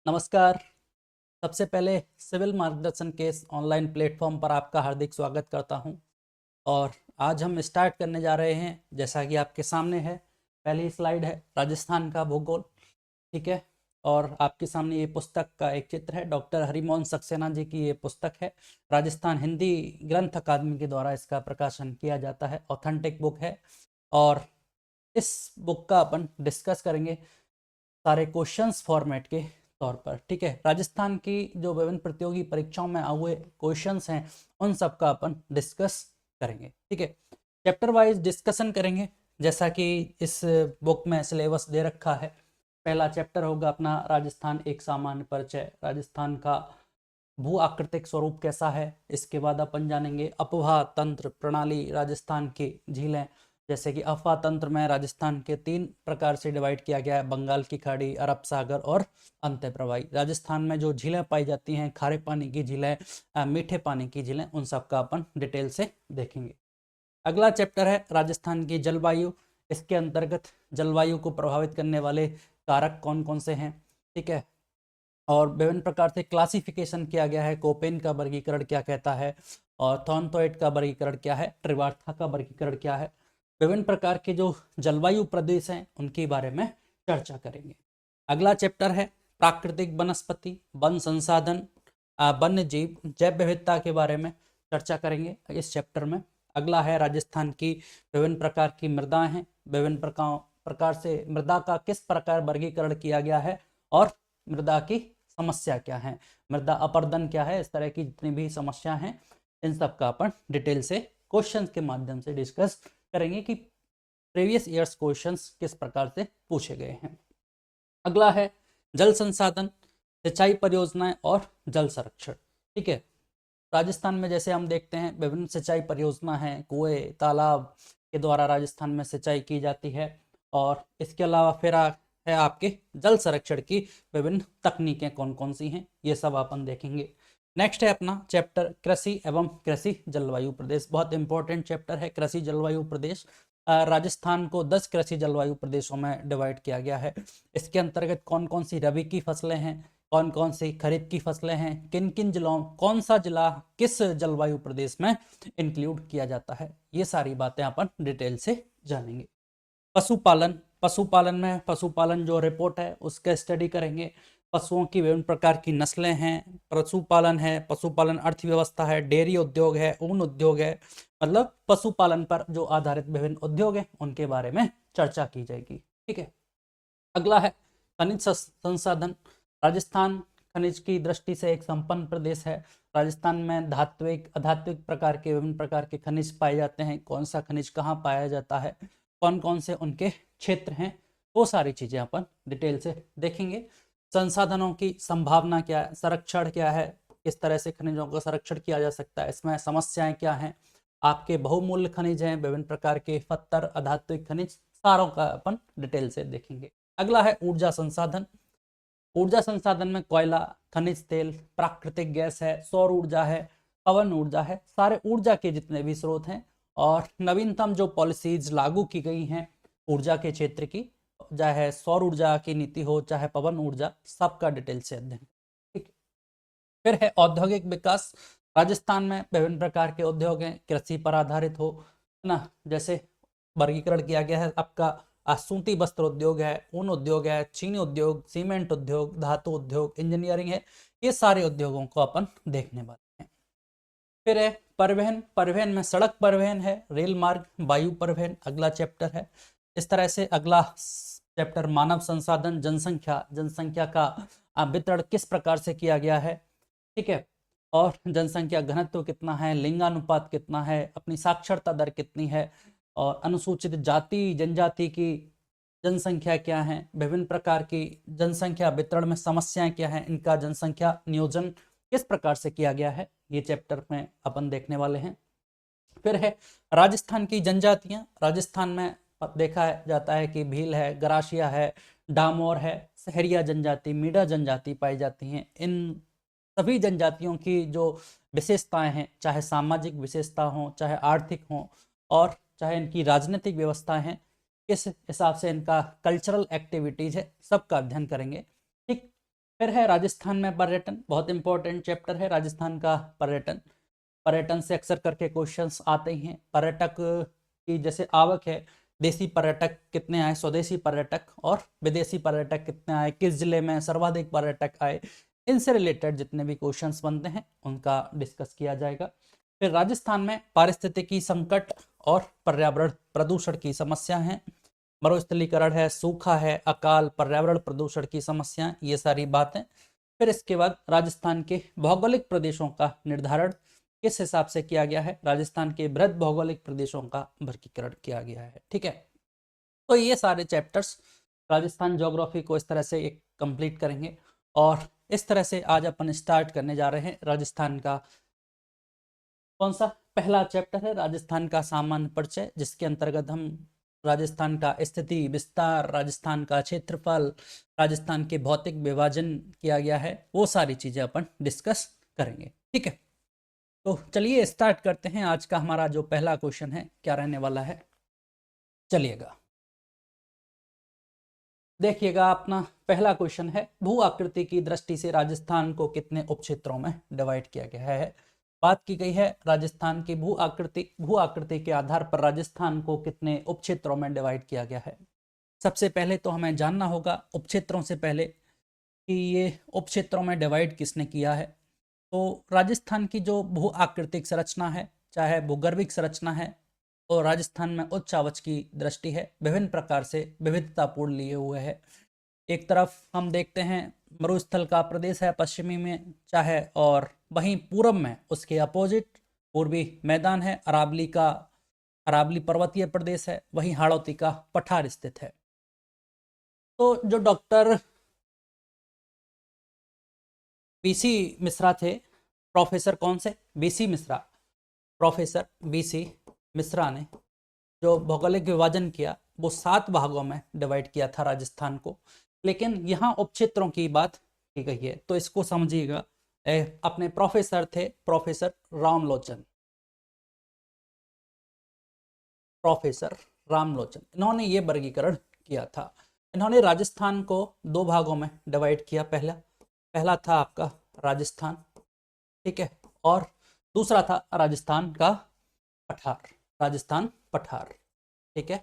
नमस्कार। सबसे पहले सिविल मार्गदर्शन केस ऑनलाइन प्लेटफॉर्म पर आपका हार्दिक स्वागत करता हूं। और आज हम स्टार्ट करने जा रहे हैं। जैसा कि आपके सामने है, पहली स्लाइड है राजस्थान का भूगोल। ठीक है। और आपके सामने ये पुस्तक का एक चित्र है। डॉक्टर हरिमोहन सक्सेना जी की ये पुस्तक है। राजस्थान हिंदी ग्रंथ अकादमी के द्वारा इसका प्रकाशन किया जाता है। ऑथेंटिक बुक है। और इस बुक का अपन डिस्कस करेंगे सारे क्वेश्चंस फॉर्मेट के तौर पर। ठीक है। राजस्थान की जो विभिन्न प्रतियोगी परीक्षाओं में हुए क्वेश्चंस हैं उन सब का अपन डिस्कस करेंगे। ठीक है। चैप्टर वाइज डिस्कशन करेंगे जैसा कि इस बुक में सिलेबस दे रखा है। पहला चैप्टर होगा अपना राजस्थान एक सामान्य परिचय। राजस्थान का भू आकृतिक स्वरूप कैसा है। इसके बाद अपन जानेंगे अपवाह तंत्र प्रणाली। राजस्थान की झीलें, जैसे कि अफवाह तंत्र में राजस्थान के 3 प्रकार से डिवाइड किया गया है: बंगाल की खाड़ी, अरब सागर और अंत्य प्रवाही। राजस्थान में जो झीलें पाई जाती हैं, खारे पानी की झीलें, मीठे पानी की झीलें, उन सब का अपन डिटेल से देखेंगे। अगला चैप्टर है राजस्थान की जलवायु। इसके अंतर्गत जलवायु को प्रभावित करने वाले कारक कौन कौन से हैं। ठीक है। और विभिन्न प्रकार से क्लासिफिकेशन किया गया है। कोपेन का वर्गीकरण क्या कहता है, और थॉर्नथॉइट का वर्गीकरण क्या है, ट्रिवार्था का वर्गीकरण क्या है। विभिन्न प्रकार के जो जलवायु प्रदेश हैं उनके बारे में चर्चा करेंगे। अगला चैप्टर है प्राकृतिक वनस्पति, वन संसाधन, वन्य जीव, जैव विविधता के बारे में चर्चा करेंगे इस चैप्टर में। अगला है राजस्थान की विभिन्न प्रकार की मृदाएं हैं। विभिन्न प्रकार से मृदा का किस प्रकार वर्गीकरण किया गया है, और मृदा की समस्या क्या है, मृदा अपरदन क्या है, इस तरह की जितनी भी समस्या हैं इन सब का अपन डिटेल से क्वेश्चंस के माध्यम से डिस्कस करेंगे कि प्रीवियस ईयर्स क्वेश्चंस किस प्रकार से पूछे गए हैं। अगला है जल संसाधन, सिंचाई परियोजनाएं और जल संरक्षण। ठीक है। राजस्थान में जैसे हम देखते हैं विभिन्न सिंचाई परियोजना हैं, कुएं तालाब के द्वारा राजस्थान में सिंचाई की जाती है। और इसके अलावा फिर है आपके जल संरक्षण की विभिन्न तकनीकें कौन कौन सी हैं, ये सब अपन देखेंगे। नेक्स्ट है अपना चैप्टर कृषि एवं कृषि जलवायु प्रदेश। बहुत इंपॉर्टेंट चैप्टर है कृषि जलवायु प्रदेश। राजस्थान को 10 कृषि जलवायु प्रदेशों में डिवाइड किया गया है। इसके अंतर्गत कौन कौन सी रबी की फसलें हैं, कौन कौन सी खरीफ की फसलें हैं, किन किन जिलों, कौन सा जिला किस जलवायु प्रदेश में इंक्लूड किया जाता है, ये सारी बातें अपन डिटेल से जानेंगे। पशुपालन, पशुपालन में पशुपालन जो रिपोर्ट है उसका स्टडी करेंगे। पशुओं की विभिन्न प्रकार की नस्लें हैं, पशुपालन है, पशुपालन अर्थव्यवस्था है, डेयरी उद्योग है, ऊन उद्योग है, मतलब पशुपालन पर जो आधारित विभिन्न उद्योग हैं उनके बारे में चर्चा की जाएगी। ठीक है। अगला है खनिज संसाधन। राजस्थान खनिज की दृष्टि से एक संपन्न प्रदेश है। राजस्थान में धात्विक अधात्विक प्रकार के विभिन्न प्रकार के खनिज पाए जाते हैं। कौन सा खनिज कहाँ पाया जाता है, कौन कौन से उनके क्षेत्र हैं, वो सारी चीजें अपन डिटेल से देखेंगे। संसाधनों की संभावना क्या है, संरक्षण क्या है, किस तरह से खनिजों का संरक्षण किया जा सकता है, इसमें समस्याएं क्या हैं, आपके बहुमूल्य खनिज हैं, विभिन्न प्रकार के पत्थर अधात्विक खनिज, सारों का अपन डिटेल से देखेंगे। अगला है ऊर्जा संसाधन। ऊर्जा संसाधन में कोयला, खनिज तेल, प्राकृतिक गैस है, सौर ऊर्जा है, पवन ऊर्जा है, सारे ऊर्जा के जितने भी स्रोत हैं। और नवीनतम जो पॉलिसीज लागू की गई हैं ऊर्जा के क्षेत्र की, चाहे सौर ऊर्जा की नीति हो चाहे पवन ऊर्जा, सबका डिटेल से अध्ययन। ठीक है। फिर है औद्योगिक विकास। राजस्थान में विभिन्न प्रकार के उद्योग हैं, कृषि पर आधारित हो, है ना। जैसे वर्गीकरण किया गया है आपका, सूती वस्त्र उद्योग है, ऊन उद्योग है, चीनी उद्योग, सीमेंट उद्योग, धातु उद्योग, इंजीनियरिंग है। ये सारे उद्योगों को अपन देखने वाले हैं। फिर है परिवहन। परिवहन में सड़क परिवहन है, रेल मार्ग, वायु परिवहन अगला चैप्टर है। इस तरह से अगला चैप्टर मानव संसाधन, जनसंख्या, जनसंख्या का वितरण किस प्रकार से किया गया है। ठीक है। और जनसंख्या घनत्व कितना है, लिंगानुपात कितना है, अपनी साक्षरता दर कितनी है, और अनुसूचित जाति जनजाति की जनसंख्या क्या है, विभिन्न प्रकार की जनसंख्या वितरण में समस्याएं क्या हैं, इनका जनसंख्या नियोजन किस प्रकार से किया गया है, ये चैप्टर में अपन देखने वाले हैं। फिर है राजस्थान की जनजातियां। राजस्थान में देखा जाता है कि भील है, गरासिया है, डामोर है, सहरिया जनजाति, मीडा जनजाति पाई जाती हैं। इन सभी जनजातियों की जो विशेषताएं हैं, चाहे सामाजिक विशेषता हो, चाहे आर्थिक हो, और चाहे इनकी राजनीतिक व्यवस्थाएं हैं, किस हिसाब से इनका कल्चरल एक्टिविटीज है, सबका अध्ययन करेंगे। ठीक। फिर है राजस्थान में पर्यटन, बहुत इंपॉर्टेंट चैप्टर है राजस्थान का पर्यटन। पर्यटन से अक्सर करके क्वेश्चंस आते ही हैं। पर्यटक की जैसे आवक है, देसी पर्यटक कितने आए, स्वदेशी पर्यटक और विदेशी पर्यटक कितने आए, किस जिले में सर्वाधिक पर्यटक आए, इनसे रिलेटेड जितने भी क्वेश्चंस बनते हैं उनका डिस्कस किया जाएगा। फिर राजस्थान में पारिस्थितिकी संकट और पर्यावरण प्रदूषण की समस्या है, मरुस्थलीकरण है, सूखा है, अकाल, पर्यावरण प्रदूषण की समस्या, ये सारी बातें। फिर इसके बाद राजस्थान के भौगोलिक प्रदेशों का निर्धारण किस हिसाब से किया गया है, राजस्थान के बृहद भौगोलिक प्रदेशों का वर्गीकरण किया गया है। ठीक है, तो ये सारे चैप्टर्स राजस्थान ज्योग्राफी को इस तरह से एक कंप्लीट करेंगे। और इस तरह से आज अपन स्टार्ट करने जा रहे हैं राजस्थान का कौन सा पहला चैप्टर है, राजस्थान का सामान्य परिचय, जिसके अंतर्गत हम राजस्थान का स्थिति विस्तार, राजस्थान का क्षेत्रफल, राजस्थान के भौतिक विभाजन किया गया है, वो सारी चीजें अपन डिस्कस करेंगे। ठीक है, तो चलिए स्टार्ट करते हैं। आज का हमारा जो पहला क्वेश्चन है क्या रहने वाला है, चलिएगा देखिएगा। अपना पहला क्वेश्चन है, भू आकृति की दृष्टि से राजस्थान को कितने उपक्षेत्रों में डिवाइड किया गया है। बात की गई है राजस्थान की भू आकृति के आधार पर राजस्थान को कितने उपक्षेत्रों में डिवाइड किया गया है। सबसे पहले तो हमें जानना होगा उपक्षेत्रों से पहले कि ये उपक्षेत्रों में डिवाइड किसने किया है। तो राजस्थान की जो भू आकृतिक संरचना है, चाहे भूगर्भिक संरचना है, और राजस्थान में उच्च आवास की दृष्टि है विभिन्न प्रकार से विविधतापूर्ण लिए हुए है। एक तरफ हम देखते हैं मरुस्थल का प्रदेश है पश्चिमी में, चाहे, और वहीं पूर्व में उसके अपोजिट पूर्वी मैदान है, अरावली पर्वतीय प्रदेश है, वहीं हाड़ौती का पठार स्थित है। तो जो डॉक्टर बीसी मिश्रा थे, प्रोफेसर कौन से, BC Mishra, professor BC Mishra ने जो भौगोलिक विभाजन किया वो 7 भागों में डिवाइड किया था राजस्थान को। लेकिन यहाँ उपक्षेत्रों की बात की गई है, तो इसको समझिएगा। अपने प्रोफेसर थे प्रोफेसर रामलोचन, प्रोफेसर रामलोचन, इन्होंने ये वर्गीकरण किया था। इन्होंने राजस्थान को 2 भागों में डिवाइड किया। पहला था आपका राजस्थान, ठीक है, और दूसरा था राजस्थान का पठार, राजस्थान पठार, ठीक है।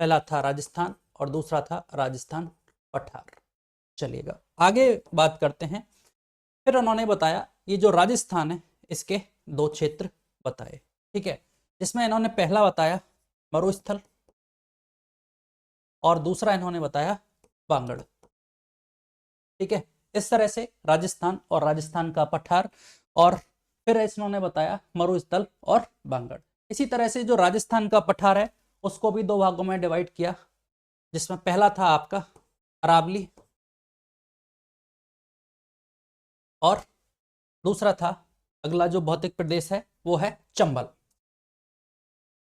पहला था राजस्थान और दूसरा था राजस्थान पठार। चलिएगा आगे बात करते हैं। फिर उन्होंने बताया ये जो राजस्थान है इसके 2 क्षेत्र बताए, ठीक है, जिसमें इन्होंने पहला बताया मरुस्थल और दूसरा इन्होंने बताया बांगड़, ठीक है। इस तरह से राजस्थान और राजस्थान का पठार, और फिर इन्होंने बताया मरुस्थल और बांगड़। इसी तरह से जो राजस्थान का पठार है उसको भी 2 भागों में डिवाइड किया, जिसमें पहला था आपका अरावली और दूसरा था, अगला जो भौतिक प्रदेश है वो है चंबल।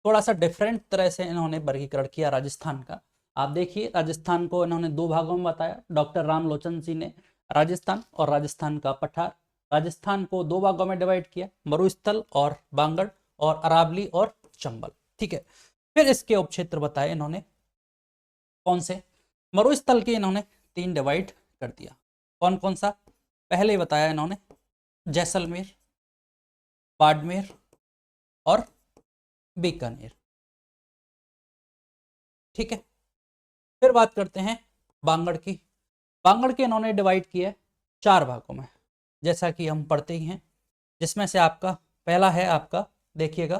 थोड़ा सा डिफरेंट तरह से इन्होंने वर्गीकरण किया राजस्थान का। आप देखिए राजस्थान को इन्होंने 2 भागों में बताया, डॉक्टर रामलोचन जी ने, राजस्थान और राजस्थान का पठार। राजस्थान को 2 भागों में डिवाइड किया, मरुस्थल और बांगड़, और अरावली और चंबल, ठीक है। फिर इसके उपक्षेत्र बताए इन्होंने कौन से, मरुस्थल के इन्होंने 3 डिवाइड कर दिया। कौन कौन सा, पहले बताया इन्होंने जैसलमेर, बाड़मेर और बीकानेर, ठीक है। फिर बात करते हैं बांगड़ की। बांगड़ के इन्होंने डिवाइड किया 4 भागों में, जैसा कि हम पढ़ते ही हैं, जिसमें से आपका पहला है, आपका देखिएगा,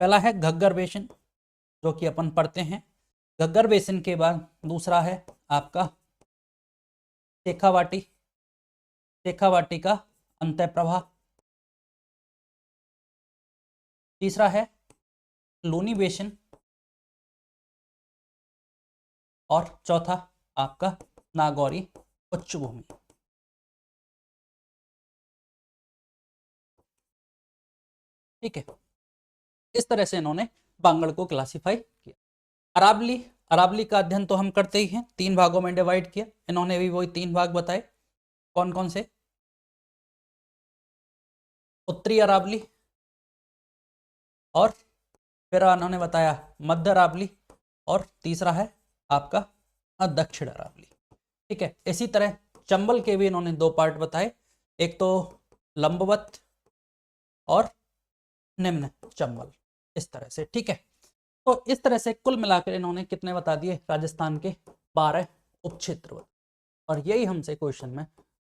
पहला है घग्गर बेसिन, जो कि अपन पढ़ते हैं। घग्गर बेसिन के बाद दूसरा है आपका शेखावाटी, शेखावाटी का अंतः प्रवाह। तीसरा है लूनी बेसिन, और चौथा आपका नागौरी उच्च भूमि। ठीक है, इस तरह से इन्होंने बांगड़ को क्लासिफाई किया। अरावली, अरावली का अध्ययन तो हम करते ही हैं, 3 भागों में डिवाइड किया, इन्होंने भी वही 3 भाग बताए। कौन कौन से, उत्तरी अरावली, और फिर उन्होंने बताया मध्य अरावली, और तीसरा है आपका दक्षिण अरावली। ठीक है। इसी तरह चंबल के भी इन्होंने दो पार्ट बताए, एक तो लंबवत और निम्न चंबल, इस तरह से। ठीक है, तो इस तरह से कुल मिलाकर इन्होंने कितने बता दिए, राजस्थान के 12 उपक्षेत्र, और यही हमसे क्वेश्चन में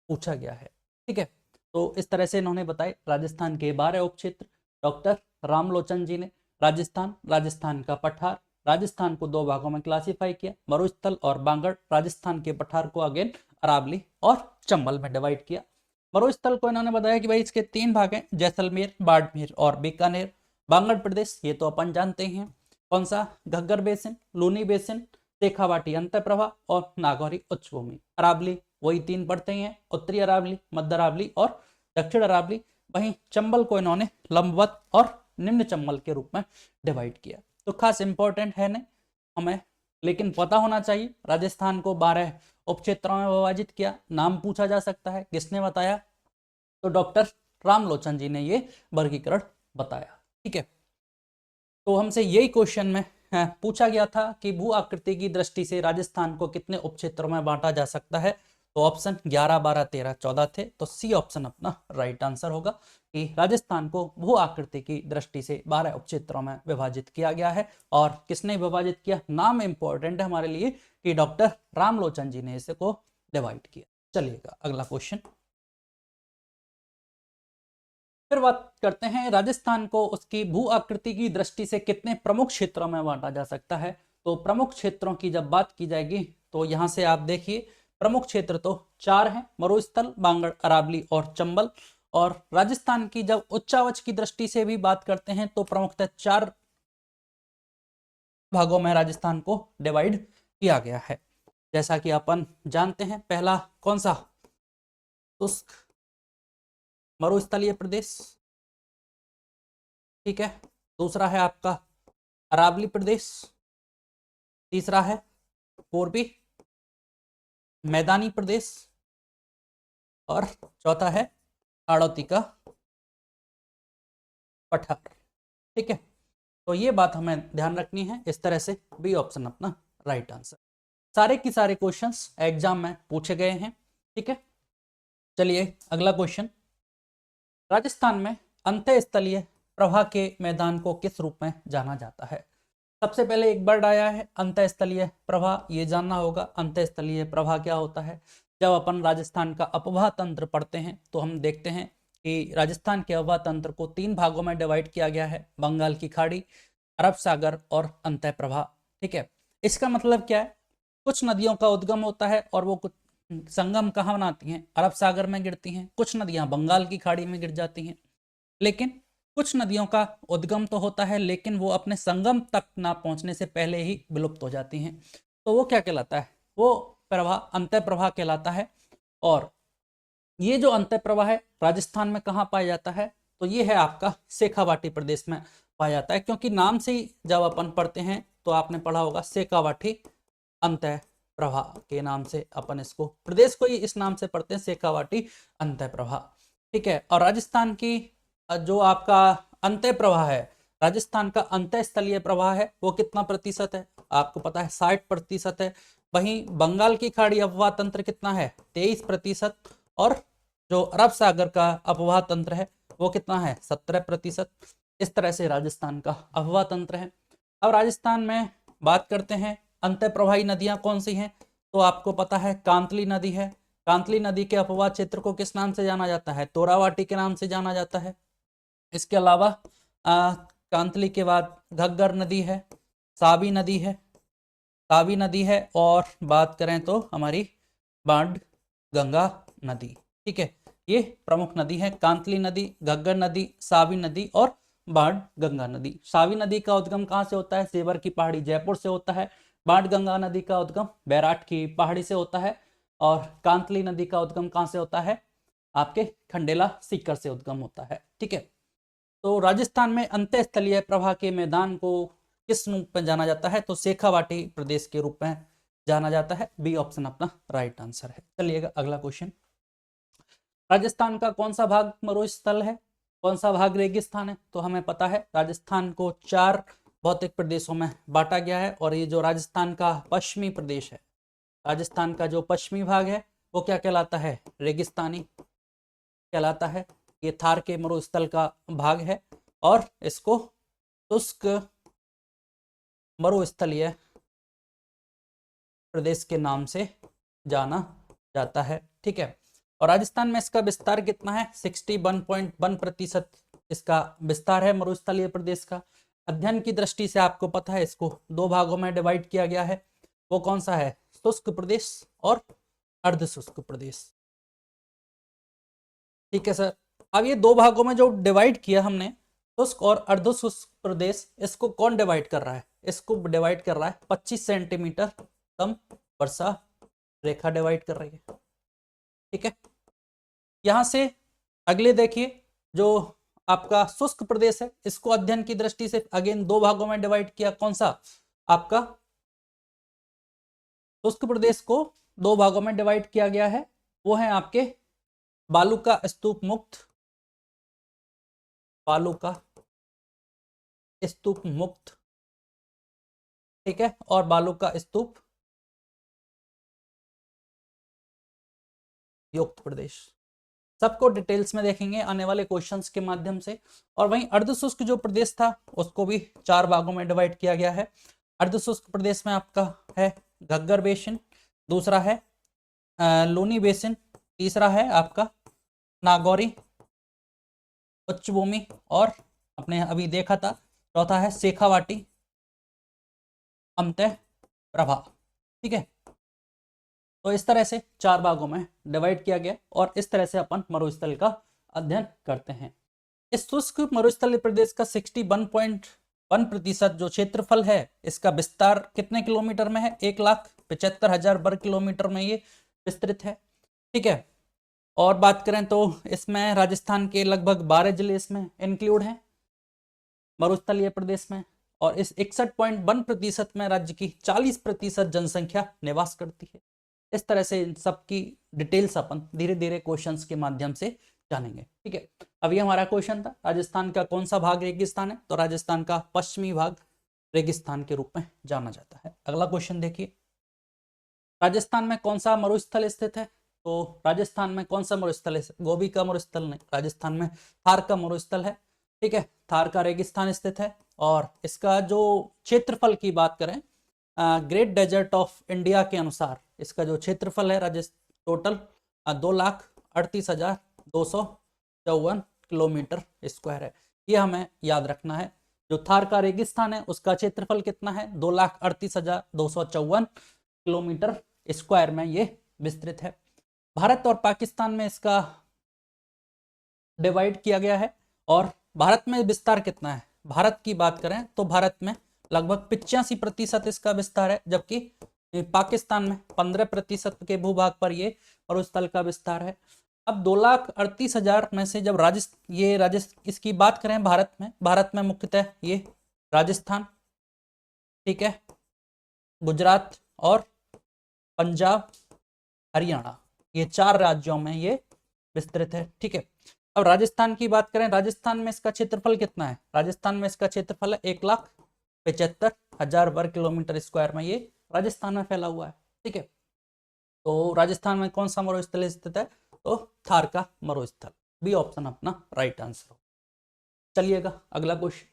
पूछा गया है। ठीक है, तो इस तरह से इन्होंने बताए राजस्थान के 12 उपक्षेत्र। डॉक्टर रामलोचन जी ने राजस्थान का पठार, राजस्थान को दो भागों में क्लासिफाई किया, मरुस्थल और बांगड़। राजस्थान के पठार को अगेन अरावली और चंबल में डिवाइड किया। मरुस्थल को इन्होंने बताया कि भाई इसके 3 भाग हैं, जैसलमेर, बाड़मेर और बीकानेर। बांगड़ प्रदेश ये तो अपन जानते हैं, कौन सा, घग्गर बेसिन, लूनी बेसिन, शेखावाटी अंतःप्रभा और नागौरी उच्चभूमि। अरावली वही 3 पड़ते हैं, उत्तरी अरावली, मध्य अरावली और दक्षिण अरावली। वहीं चंबल को इन्होंने लंबवत और निम्न चंबल के रूप में डिवाइड किया। तो खास इंपॉर्टेंट है नहीं हमें, लेकिन पता होना चाहिए। राजस्थान को 12 उपक्षेत्रों में विभाजित किया, नाम पूछा जा सकता है, किसने बताया, तो डॉक्टर रामलोचन जी ने ये वर्गीकरण बताया। ठीक है, तो हमसे यही क्वेश्चन में पूछा गया था कि भू आकृति की दृष्टि से राजस्थान को कितने उपक्षेत्रों में बांटा जा सकता है, तो ऑप्शन 11, 12, 13, 14 थे, तो सी ऑप्शन अपना राइट आंसर होगा कि राजस्थान को भू आकृति की दृष्टि से 12 उपक्षेत्रों में विभाजित किया गया है। और किसने विभाजित किया, नाम इंपॉर्टेंट है हमारे लिए कि डॉक्टर रामलोचन जी ने इसको डिवाइड किया। चलिएगा अगला क्वेश्चन, फिर बात करते हैं राजस्थान को उसकी भू आकृति की दृष्टि से कितने प्रमुख क्षेत्रों में बांटा जा सकता है। तो प्रमुख क्षेत्रों की जब बात की जाएगी तो यहां से आप देखिए प्रमुख क्षेत्र तो 4 हैं, मरुस्थल, बांगड़, अरावली और चंबल। और राजस्थान की जब उच्चावच की दृष्टि से भी बात करते हैं तो प्रमुखतः 4 भागों में राजस्थान को डिवाइड किया गया है, जैसा कि अपन जानते हैं। पहला कौन सा, शुष्क मरुस्थलीय प्रदेश, ठीक है। दूसरा है आपका अरावली प्रदेश, तीसरा है पूर्वी मैदानी प्रदेश, और चौथा है हाड़ौती का पठार। ठीक है, तो ये बात हमें ध्यान रखनी है, इस तरह से बी ऑप्शन अपना राइट आंसर। सारे की सारे क्वेश्चंस एग्जाम में पूछे गए हैं। ठीक है, चलिए अगला क्वेश्चन, राजस्थान में अंतःस्थलीय प्रवाह के मैदान को किस रूप में जाना जाता है। सबसे पहले एक वर्ड आया है अंतःस्थलीय प्रवाह, ये जानना होगा अंतःस्थलीय प्रवाह क्या होता है। जब अपन राजस्थान का अपवाह तंत्र पढ़ते हैं तो हम देखते हैं कि राजस्थान के अपवाह तंत्र को 3 भागों में डिवाइड किया गया है, बंगाल की खाड़ी, अरब सागर और अंतः प्रवाह। ठीक है, इसका मतलब क्या है, कुछ नदियों का उद्गम होता है और वो कुछ संगम कहाँ बनाती हैं, अरब सागर में गिरती हैं, कुछ नदियां बंगाल की खाड़ी में गिर जाती हैं। लेकिन कुछ नदियों का उद्गम तो होता है लेकिन वो अपने संगम तक ना पहुंचने से पहले ही विलुप्त हो जाती हैं, तो वो क्या कहलाता है, वो प्रवाह अंतः प्रवाह कहलाता है। और ये जो अंतः प्रवाह है राजस्थान में कहाँ पाया जाता है, तो ये है आपका शेखावाटी प्रदेश में पाया जाता है, क्योंकि नाम से ही जब अपन पढ़ते हैं तो आपने पढ़ा होगा शेखावाटी अंतः प्रवाह के नाम से, अपन इसको प्रदेश को ही इस नाम से पढ़ते हैं, शेखावाटी अंतः प्रवाह। ठीक है, और राजस्थान की जो आपका अंतः प्रवाह है, राजस्थान का अंतः स्थलीय प्रवाह है वो कितना प्रतिशत है, आपको पता है 60% है। वहीं बंगाल की खाड़ी अपवाह तंत्र कितना है, 23%। और जो अरब सागर का अपवाह तंत्र है वो कितना है, 17%। इस तरह से राजस्थान का अपवाह तंत्र है। अब राजस्थान में बात करते हैं अंतः प्रवाही नदियां कौन सी हैं, तो आपको पता है कांतली नदी है। कांतली नदी के अपवाह क्षेत्र को किस नाम से जाना जाता है, तोरावाटी के नाम से जाना जाता है। इसके अलावा कांतली के बाद घग्गर नदी है, सावी नदी है, तावी नदी है, और बात करें तो हमारी बाढ़ गंगा नदी। ठीक है, ये प्रमुख नदी है, कांतली नदी, घग्गर नदी, सावी नदी और बाढ़ गंगा नदी। सावी नदी का उद्गम कहाँ से होता है, सेवर की पहाड़ी जयपुर से होता है। बाढ़ गंगा नदी का उद्गम बैराट की पहाड़ी से होता है। और कांतली नदी का उद्गम कहाँ से होता है, आपके खंडेला सीकर से उद्गम होता है। ठीक है, तो राजस्थान में अंतःस्थलीय प्रवाह के मैदान को किस रूप में जाना जाता है, तो शेखावाटी प्रदेश के रूप में जाना जाता है। बी ऑप्शन अपना राइट आंसर है। चलिएगा अगला क्वेश्चन, राजस्थान का कौन सा भाग मरुस्थल है, कौन सा भाग रेगिस्तान है, तो हमें पता है राजस्थान को 4 भौतिक प्रदेशों में बांटा गया है। और ये जो राजस्थान का पश्चिमी प्रदेश है राजस्थान का जो पश्चिमी भाग है वो क्या कहलाता है, रेगिस्तानी कहलाता है। ये थार के मरुस्थल का भाग है और इसको शुष्क मरुस्थलीय प्रदेश के नाम से जाना जाता है। ठीक है, और राजस्थान में इसका विस्तार कितना है, 61.1% इसका विस्तार है मरुस्थलीय प्रदेश का। अध्ययन की दृष्टि से आपको पता है इसको दो भागों में डिवाइड किया गया है। वो कौन सा है, शुष्क प्रदेश और अर्ध शुष्क प्रदेश। ठीक है सर, अब ये दो भागों में जो डिवाइड किया हमने, शुष्क और अर्ध शुष्क प्रदेश, इसको कौन डिवाइड कर रहा है, इसको डिवाइड कर रहा है 25 सेंटीमीटर कम वर्षा रेखा डिवाइड कर रही है। ठीक है, यहां से अगले देखिए, जो आपका शुष्क प्रदेश है इसको अध्ययन की दृष्टि से अगेन दो भागों में डिवाइड किया। कौन सा, आपका शुष्क प्रदेश को दो भागों में डिवाइड किया गया है, वो है आपके बालू का स्तूप मुक्त, बालू का स्तूप मुक्त, ठीक है, और बालू का स्तूप युक्त प्रदेश। सबको डिटेल्स में देखेंगे आने वाले क्वेश्चंस के माध्यम से। और वहीं अर्धशुष्क जो प्रदेश था उसको भी चार भागों में डिवाइड किया गया है। अर्धशुष्क प्रदेश में आपका है घग्गर बेसिन, दूसरा है लूनी बेसिन, तीसरा है आपका नागौरी उच्च भूमि, और अपने अभी देखा था चौथा है शेखावाटी अमतय प्रभा। ठीक है, तो इस तरह से चार भागों में डिवाइड किया गया और इस तरह से अपन मरुस्थल का अध्ययन करते हैं। इस शुष्क मरुस्थलीय प्रदेश का 61.1% जो क्षेत्रफल है, इसका विस्तार कितने किलोमीटर में है, 1,75,000 वर्ग किलोमीटर में ये विस्तृत है। ठीक है, और बात करें तो इसमें राजस्थान के लगभग 12 जिले इसमें इंक्लूड हैं मरुस्थलीय प्रदेश में, और इस 61.1% में राज्य की 40% जनसंख्या निवास करती है। इस तरह से इन सब की डिटेल्स अपन धीरे धीरे क्वेश्चंस के माध्यम से जानेंगे। ठीक है, अब ये हमारा क्वेश्चन था, राजस्थान का कौन सा भाग रेगिस्तान है, तो राजस्थान का पश्चिमी भाग रेगिस्तान के रूप में जाना जाता है। अगला क्वेश्चन देखिए, राजस्थान में कौन सा मरुस्थल स्थित है, तो राजस्थान में कौन सा मरुस्थल है, गोबी का मरुस्थल नहीं, राजस्थान में थार का मरुस्थल है। ठीक है, थार का रेगिस्तान स्थित है, और इसका जो क्षेत्रफल की बात करें ग्रेट डेजर्ट ऑफ इंडिया के अनुसार इसका जो क्षेत्रफल है टोटल 2,38,254 किलोमीटर स्क्वायर है। ये हमें याद रखना है। जो थार का रेगिस्तान है उसका क्षेत्रफल कितना है, 2,38,254 किलोमीटर स्क्वायर में ये विस्तृत है। भारत और पाकिस्तान में इसका डिवाइड किया गया है, और भारत में विस्तार कितना है, भारत की बात करें तो भारत में लगभग 85% इसका विस्तार है, जबकि पाकिस्तान में 15% के भूभाग पर ये मरुस्थल का विस्तार है। अब 2,38,000 में से जब इसकी बात करें भारत में मुख्यतः ये राजस्थान, ठीक है, गुजरात और पंजाब, हरियाणा, ये चार राज्यों में ये विस्तृत है। ठीक है, अब राजस्थान की बात करें, राजस्थान में इसका क्षेत्रफल कितना है, राजस्थान में इसका क्षेत्रफल है 1,75,000 वर्ग किलोमीटर स्क्वायर में ये राजस्थान में फैला हुआ है। ठीक है, तो राजस्थान में कौन सा मरुस्थल स्थित है, तो थार का मरुस्थल, बी ऑप्शन अपना राइट आंसर हो। चलिएगा अगला क्वेश्चन,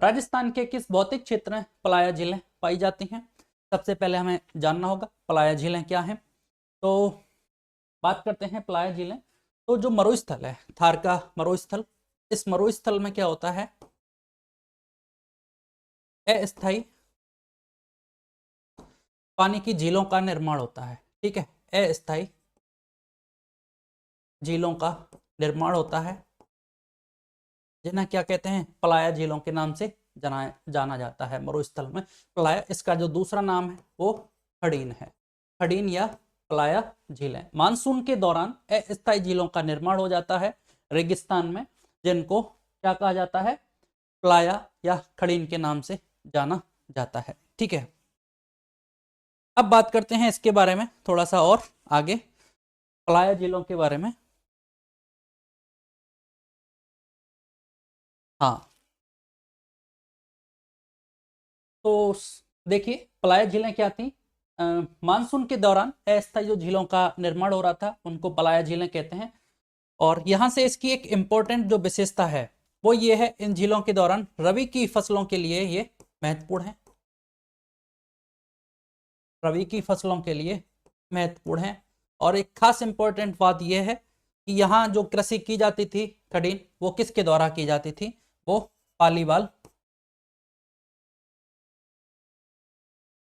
राजस्थान के किस भौतिक क्षेत्र में पलाया झीलें पाई जाती हैं। सबसे पहले हमें जानना होगा पलाया झीलें क्या हैं। तो बात करते हैं पलाया झीलें, तो जो मरुस्थल है थार का मरुस्थल, इस मरुस्थल में क्या होता है, अस्थायी पानी की झीलों का निर्माण होता है। ठीक है, अस्थायी झीलों का निर्माण होता है, जिन्हें क्या कहते हैं, पलाया झीलों के नाम से जाना जाता है मरुस्थल में। पलाया, इसका जो दूसरा नाम है वो खड़ीन है, खड़ीन या पलाया झीलें। मानसून के दौरान अस्थायी झीलों का निर्माण हो जाता है रेगिस्तान में, जिनको क्या कहा जाता है, पलाया या खड़ीन के नाम से जाना जाता है। ठीक है, अब बात करते हैं इसके बारे में थोड़ा सा और आगे, पलाया झीलों के बारे में। हाँ, तो देखिए पलाया झीलें क्या थी, मानसून के दौरान अस्थायी जो झीलों का निर्माण हो रहा था उनको पलाया झीलें कहते हैं। और यहाँ से इसकी एक इम्पोर्टेंट जो विशेषता है वो ये है, इन झीलों के दौरान रबी की फसलों के लिए ये महत्वपूर्ण है। रबी की फसलों के लिए महत्वपूर्ण है। और एक खास इंपॉर्टेंट बात यह है कि यहाँ जो कृषि की जाती थी खड़ीन, वो किसके द्वारा की जाती थी? वो पालीवाल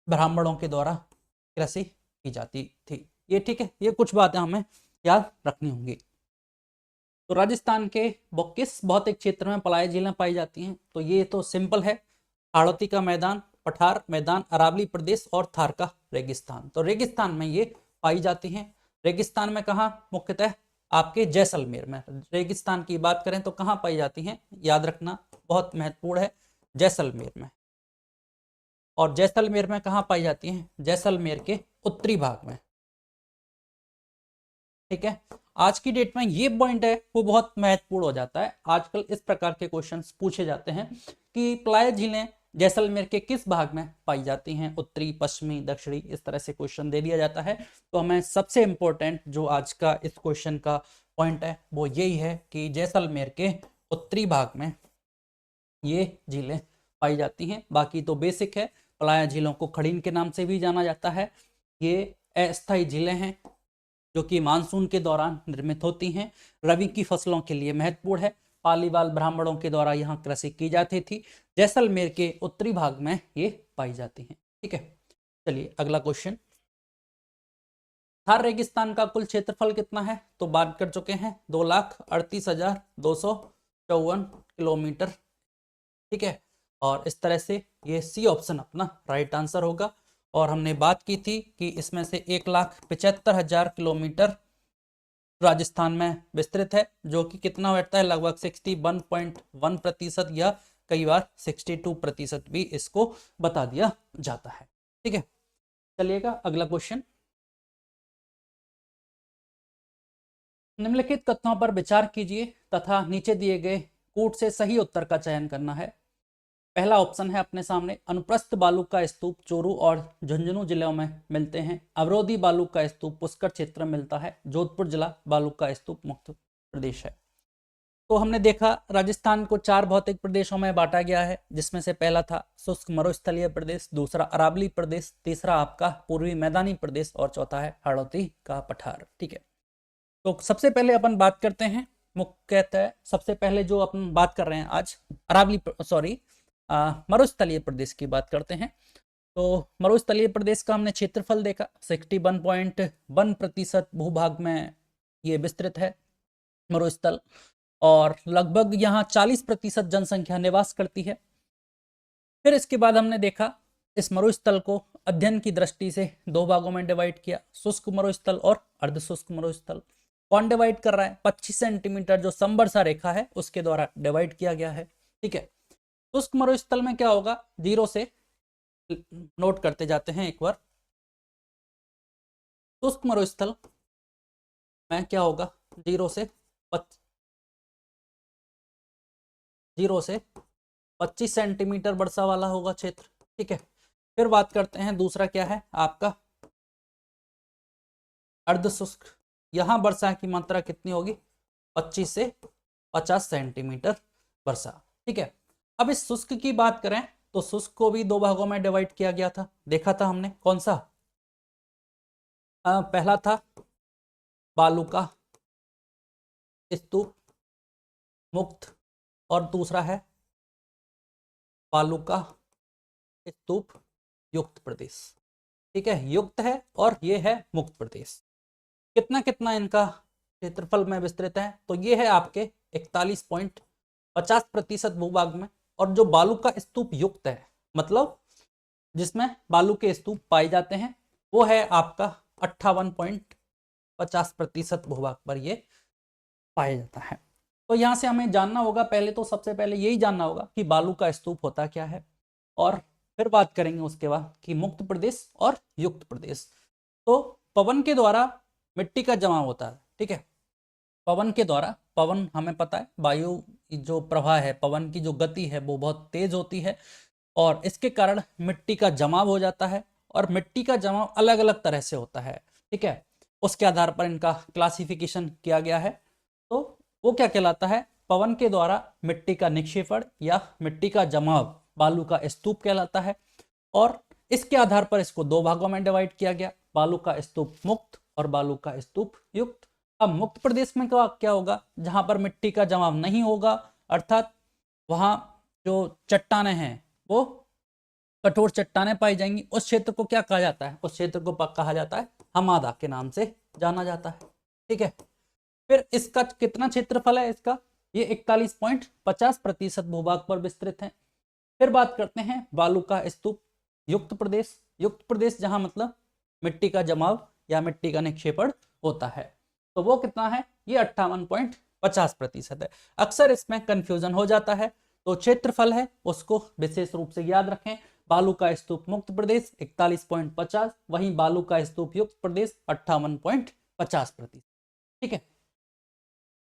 ब्राह्मणों के द्वारा कृषि की जाती थी। ये ठीक है, ये कुछ बातें हमें याद रखनी होंगी। तो राजस्थान के वो किस भौतिक क्षेत्र में पलाय झीलें पाई जाती हैं? तो ये तो सिंपल है, हाड़ौती का मैदान, पठार मैदान, अरावली प्रदेश और थार का रेगिस्तान। तो रेगिस्तान में ये पाई जाती हैं। रेगिस्तान में कहाँ? मुख्यतः आपके जैसलमेर में। रेगिस्तान की बात करें तो कहाँ पाई जाती हैं? याद रखना बहुत महत्वपूर्ण है, जैसलमेर में। और जैसलमेर में कहाँ पाई जाती हैं? जैसलमेर के उत्तरी भाग में। ठीक है, आज की डेट में ये पॉइंट है वो बहुत महत्वपूर्ण हो जाता है। आजकल इस प्रकार के क्वेश्चंस पूछे जाते हैं कि पलाय झीलें जैसलमेर के किस भाग में पाई जाती हैं, उत्तरी, पश्चिमी, दक्षिणी, इस तरह से क्वेश्चन दे दिया जाता है। तो हमें सबसे इंपॉर्टेंट जो आज का इस क्वेश्चन का पॉइंट है वो यही है कि जैसलमेर के उत्तरी भाग में ये झीलें पाई जाती हैं। बाकी तो बेसिक है, पलाया झीलों को खड़ीन के नाम से भी जाना जाता है। ये अस्थायी झीलें हैं जो कि मानसून के दौरान निर्मित होती हैं, रबी की फसलों के लिए महत्वपूर्ण है। पालीवाल ब्राह्मणों के द्वारा यहाँ कृषि की जाती थी। जैसलमेर के उत्तरी भाग में ये पाई जाती हैं। ठीक है, चलिए अगला क्वेश्चन। थार रेगिस्तान का कुल क्षेत्रफल कितना है? तो बात कर चुके हैं, 2,38,254 किलोमीटर। ठीक है, और इस तरह से ये सी ऑप्शन अपना राइट आंसर होगा। और हमने बात की थी कि इसमें से 1,75,000 किलोमीटर राजस्थान में विस्तृत है, जो कि कितना बैठता है? लगभग 61.1% या कई बार 62% भी इसको बता दिया जाता है। ठीक है, चलिएगा अगला क्वेश्चन। निम्नलिखित कथनों पर विचार कीजिए तथा नीचे दिए गए कूट से सही उत्तर का चयन करना है। पहला ऑप्शन है अपने सामने, अनुप्रस्थ बालू का स्तूप चोरू और झुंझुनू जिलों में मिलते हैं। अवरोधी बालू का स्तूप पुष्कर क्षेत्र में मिलता है। जोधपुर जिला बालू का स्तूप मुक्त प्रदेश है। तो हमने देखा राजस्थान को 4 भौतिक प्रदेशों में बांटा गया है, जिसमें से पहला था शुष्क मरुस्थलीय प्रदेश, दूसरा अरावली प्रदेश, तीसरा आपका पूर्वी मैदानी प्रदेश और चौथा है हाड़ौती का पठार। ठीक है, तो सबसे पहले अपन बात करते हैं, मुख्यतः सबसे पहले जो अपन बात कर रहे हैं आज मरुस्थलीय प्रदेश की बात करते हैं। तो मरुस्थलीय प्रदेश का हमने क्षेत्रफल देखा, 61.1% भूभाग में ये विस्तृत है मरुस्थल, और लगभग यहाँ 40% जनसंख्या निवास करती है। फिर इसके बाद हमने देखा इस मरुस्थल को अध्ययन की दृष्टि से 2 भागों में डिवाइड किया, शुष्क मरुस्थल और अर्धशुष्क मरुस्थल। कौन डिवाइड कर रहा है? 25 सेंटीमीटर जो समवर्षा रेखा है उसके द्वारा डिवाइड किया गया है। ठीक है, शुष्क मरुस्थल में क्या होगा? 0 से नोट करते जाते हैं एक बार। शुष्क मरुस्थल में क्या होगा? 0 से 25 सेंटीमीटर वर्षा वाला होगा क्षेत्र। ठीक है, फिर बात करते हैं दूसरा क्या है आपका अर्धशुष्क। यहां वर्षा की मात्रा कितनी होगी? 25 से 50 सेंटीमीटर वर्षा। ठीक है, अब इस शुष्क की बात करें तो शुष्क को भी 2 भागों में डिवाइड किया गया था, देखा था हमने, कौन सा? पहला था बालू का स्तूप मुक्त और दूसरा है बालू का स्तूप युक्त प्रदेश। ठीक है, युक्त है और ये है मुक्त प्रदेश। कितना कितना इनका क्षेत्रफल में विस्तृत है? तो ये है आपके 41.50% भूभाग में। और जो बालू का स्तूप युक्त है, मतलब जिसमें बालू के स्तूप पाए जाते हैं, वो है आपका 58.50% भूभाग पर ये पाया जाता है। तो यहां से हमें जानना होगा, पहले तो सबसे पहले यही जानना होगा कि बालू का स्तूप होता क्या है, और फिर बात करेंगे उसके बाद कि मुक्त प्रदेश और युक्त प्रदेश। तो पवन के द्वारा मिट्टी का जमाव होता है। ठीक है, पवन के द्वारा, पवन हमें पता है वायु की जो प्रवाह है, पवन की जो गति है वो बहुत तेज होती है और इसके कारण मिट्टी का जमाव हो जाता है और मिट्टी का जमाव अलग अलग तरह से होता है, ठीक है। उसके आधार पर इनका क्लासिफिकेशन किया गया है। तो वो क्या कहलाता है, पवन के द्वारा मिट्टी का निक्षेपण या मिट्टी का जमाव बालू का स्तूप कहलाता है। और इसके आधार पर इसको दो भागों में डिवाइड किया गया, बालू का स्तूप मुक्त और बालू का स्तूप युक्त। अब मुक्त प्रदेश में क्या होगा, जहां पर मिट्टी का जमाव नहीं होगा, अर्थात वहां जो चट्टाने हैं वो कठोर चट्टाने पाई जाएंगी, उस क्षेत्र को क्या कहा जाता है, उस क्षेत्र को कहा जाता है हमादा के नाम से जाना जाता है, ठीक है। फिर इसका कितना क्षेत्रफल है, इसका ये 41.50% भूभाग पर विस्तृत है। फिर बात करते हैं बालू का स्तूप युक्त प्रदेश। युक्त प्रदेश जहां मतलब मिट्टी का जमाव या मिट्टी का निक्षेपण होता है, तो वो कितना है, ये 58.50% है। अक्सर इसमें कंफ्यूजन हो जाता है, तो क्षेत्रफल है उसको विशेष रूप से याद रखें। बालू का स्तूप मुक्त प्रदेश 41.50, वहीं बालू का स्तूप युक्त प्रदेश 58.50%, ठीक है।